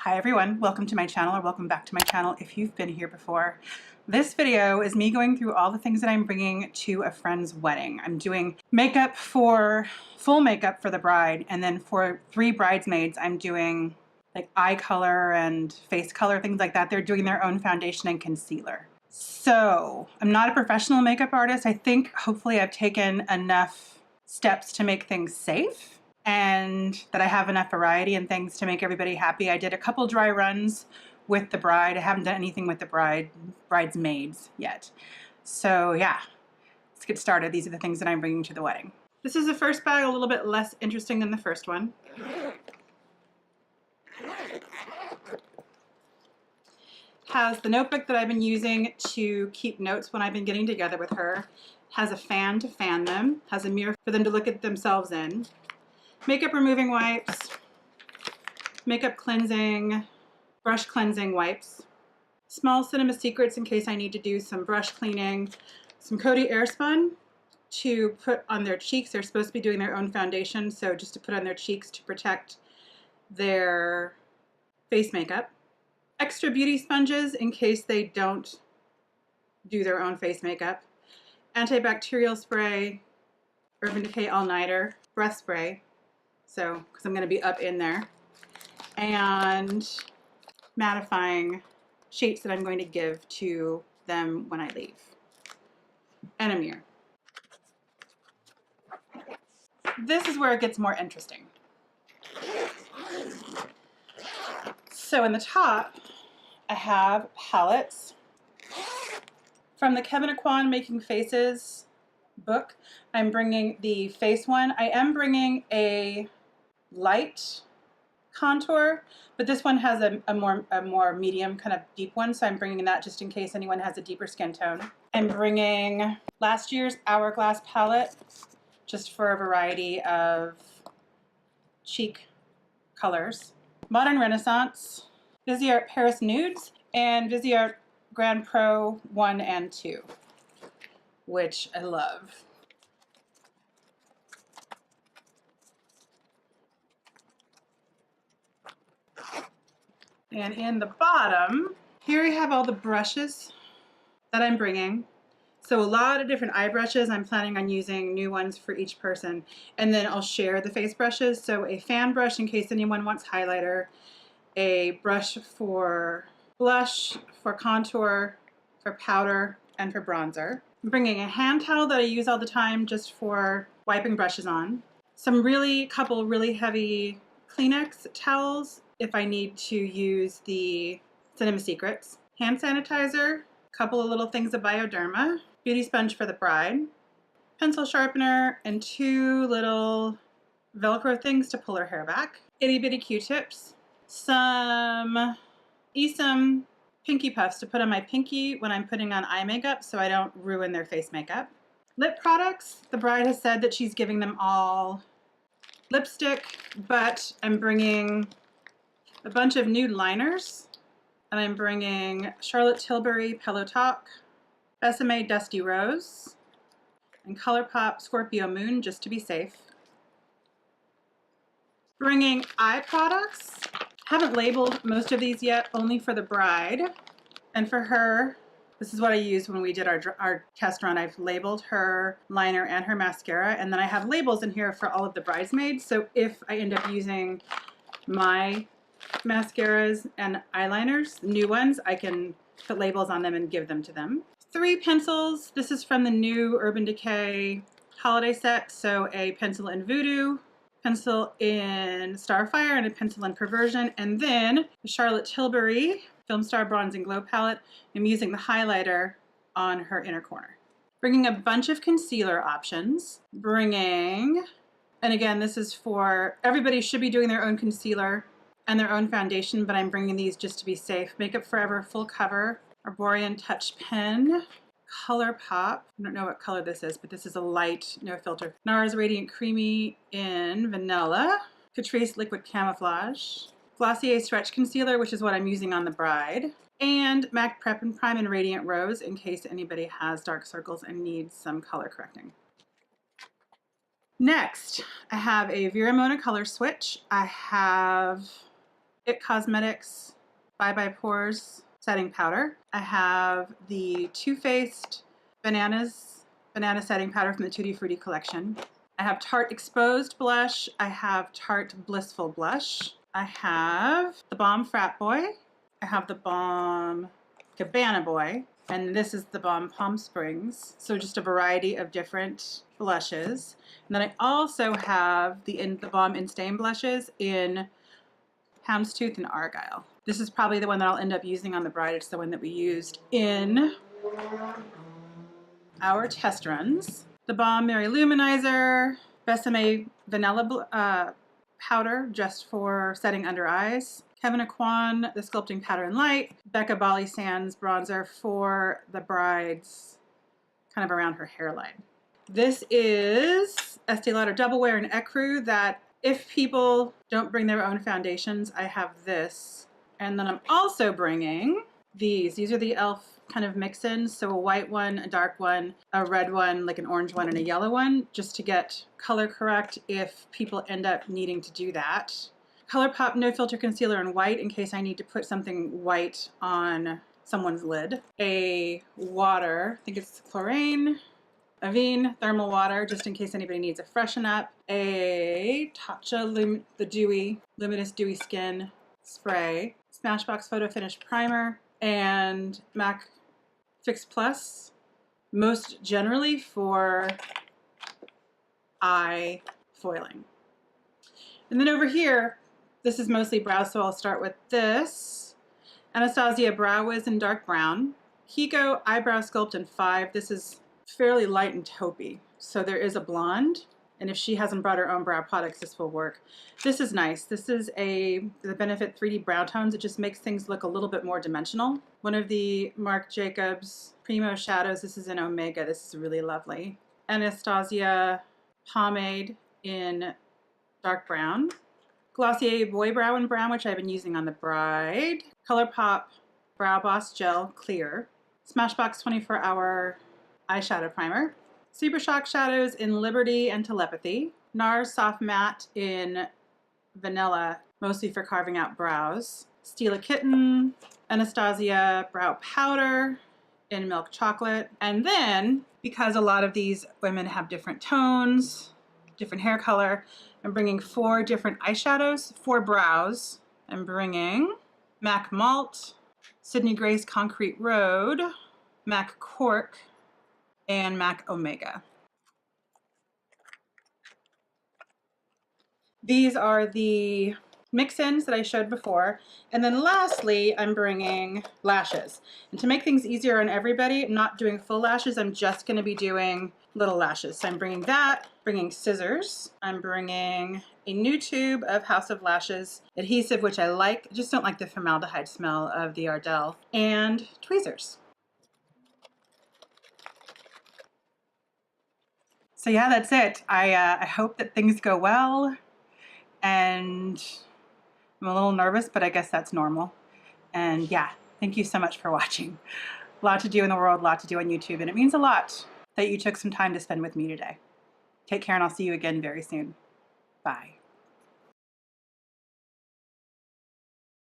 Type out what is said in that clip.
Hi everyone, welcome to my channel, or welcome back to my channel if you've been here before. This video is me going through all the things that I'm bringing to a friend's wedding. I'm doing makeup for, full makeup for the bride, and then for 3 bridesmaids I'm doing like eye color and face color, things like that. They're doing their own foundation and concealer. So I'm not a professional makeup artist. I think hopefully I've taken enough steps to make things safe and that I have enough variety and things to make everybody happy. I did a couple dry runs with the bride. I haven't done anything with the bridesmaids yet. So yeah, let's get started. These are the things that I'm bringing to the wedding. This is the first bag, a little bit less interesting than the first one. Has the notebook that I've been using to keep notes when I've been getting together with her. Has a fan to fan them. Has a mirror for them to look at themselves in. Makeup removing wipes, makeup cleansing, brush cleansing wipes, small Cinema Secrets in case I need to do some brush cleaning, some Coty Airspun to put on their cheeks. They're supposed to be doing their own foundation, so just to put on their cheeks to protect their face makeup. Extra beauty sponges in case they don't do their own face makeup. Antibacterial spray, Urban Decay All-Nighter, breath spray. So, because I'm going to be up in there, and mattifying sheets that I'm going to give to them when I leave, and a mirror. This is where it gets more interesting. So in the top, I have palettes from the Kevyn Aucoin Making Faces book. I'm bringing the face one. I am bringing a light contour, but this one has a more medium, kind of deep one, so I'm bringing that just in case anyone has a deeper skin tone. I'm bringing last year's Hourglass Palette just for a variety of cheek colors. Modern Renaissance, Viseart Paris Nudes, and Viseart Grand Pro 1 and 2, which I love. And in the bottom, here I have all the brushes that I'm bringing. So a lot of different eye brushes. I'm planning on using new ones for each person. And then I'll share the face brushes. So a fan brush in case anyone wants highlighter, a brush for blush, for contour, for powder, and for bronzer. I'm bringing a hand towel that I use all the time just for wiping brushes on. Some couple really heavy Kleenex towels if I need to use the Cinema Secrets. Hand sanitizer, a couple of little things of Bioderma, beauty sponge for the bride, pencil sharpener, and 2 little Velcro things to pull her hair back, itty bitty Q-tips, some pinky puffs to put on my pinky when I'm putting on eye makeup so I don't ruin their face makeup. Lip products, the bride has said that she's giving them all lipstick, but I'm bringing a bunch of nude liners, and I'm bringing Charlotte Tilbury Pillow Talk, SMA Dusty Rose, and ColourPop Scorpio Moon just to be safe. Bringing eye products. Haven't labeled most of these yet, only for the bride. And for her, this is what I used when we did our test run. I've labeled her liner and her mascara, and then I have labels in here for all of the bridesmaids. So if I end up using my mascaras and eyeliners, new ones, I can put labels on them and give them to them. 3 pencils. This is from the new Urban Decay holiday set. So a pencil in Voodoo, pencil in Starfire, and a pencil in Perversion. And then the Charlotte Tilbury Film Star Bronze and Glow palette. I'm using the highlighter on her inner corner. Bringing a bunch of concealer options. And again, this is for, everybody should be doing their own concealer and their own foundation, but I'm bringing these just to be safe. Makeup Forever Full Cover, Arborian Touch Pen, ColourPop, I don't know what color this is, but this is a light, no filter. NARS Radiant Creamy in Vanilla, Catrice Liquid Camouflage, Glossier Stretch Concealer, which is what I'm using on the bride, and MAC Prep and Prime in Radiant Rose in case anybody has dark circles and needs some color correcting. Next, I have a Vera Mona color switch. I have It Cosmetics Bye Bye Pores setting powder. I have the Too Faced banana setting powder from the Tutti Frutti collection. I have Tarte Exposed blush. I have Tarte Blissful blush. I have the Balm Frat Boy. I have the Balm Cabana Boy. And this is the Balm Palm Springs. So just a variety of different blushes. And then I also have the Balm In Stain blushes in Houndstooth and Argyle. This is probably the one that I'll end up using on the bride. It's the one that we used in our test runs. The Balm Mary Luminizer Besame Vanilla powder just for setting under eyes. Kevyn Aucoin, the Sculpting Powder and Light. Becca Bali Sands bronzer for the bride's kind of around her hairline. This is Estee Lauder Double Wear in Ecru that if people don't bring their own foundations, I have this. And then I'm also bringing these. These are the e.l.f. kind of mix-ins. So a white one, a dark one, a red one, like an orange one, and a yellow one, just to get color correct if people end up needing to do that. ColourPop No Filter Concealer in white in case I need to put something white on someone's lid. A water, I think it's chlorine. Avene thermal water, just in case anybody needs a freshen up. A Tatcha the Luminous Dewy Skin spray. Smashbox Photo Finish primer. And MAC Fix Plus, most generally for eye foiling. And then over here, this is mostly brow, so I'll start with this. Anastasia Brow Wiz in dark brown. Kiko Eyebrow Sculpt in 5. This is fairly light and taupey, so there is a blonde. And if she hasn't brought her own brow products, this will work. This is nice. This is the Benefit 3D Brow Tones. It just makes things look a little bit more dimensional. One of the Marc Jacobs Primo Shadows. This is in Omega. This is really lovely. Anastasia Pomade in dark brown. Glossier Boy Brow in brown, which I've been using on the bride. ColourPop Brow Boss Gel Clear. Smashbox 24-Hour Eyeshadow Primer. Super Shock Shadows in Liberty and Telepathy. NARS Soft Matte in Vanilla, mostly for carving out brows. Stila Kitten. Anastasia Brow Powder in Milk Chocolate. And then, because a lot of these women have different tones, different hair color, I'm bringing 4 different eyeshadows, 4 brows. I'm bringing MAC Malt, Sydney Grace Concrete Road, MAC Cork, and MAC Omega. These are the mix-ins that I showed before. And then lastly, I'm bringing lashes. And to make things easier on everybody, I'm not doing full lashes. I'm just going to be doing little lashes. So I'm bringing that, bringing scissors. I'm bringing a new tube of House of Lashes adhesive, which I like. I just don't like the formaldehyde smell of the Ardell. And tweezers. So yeah, that's it. I hope that things go well, and I'm a little nervous, but I guess that's normal. And yeah, thank you so much for watching. A lot to do in the world, a lot to do on YouTube, and it means a lot that you took some time to spend with me today. Take care, and I'll see you again very soon. Bye.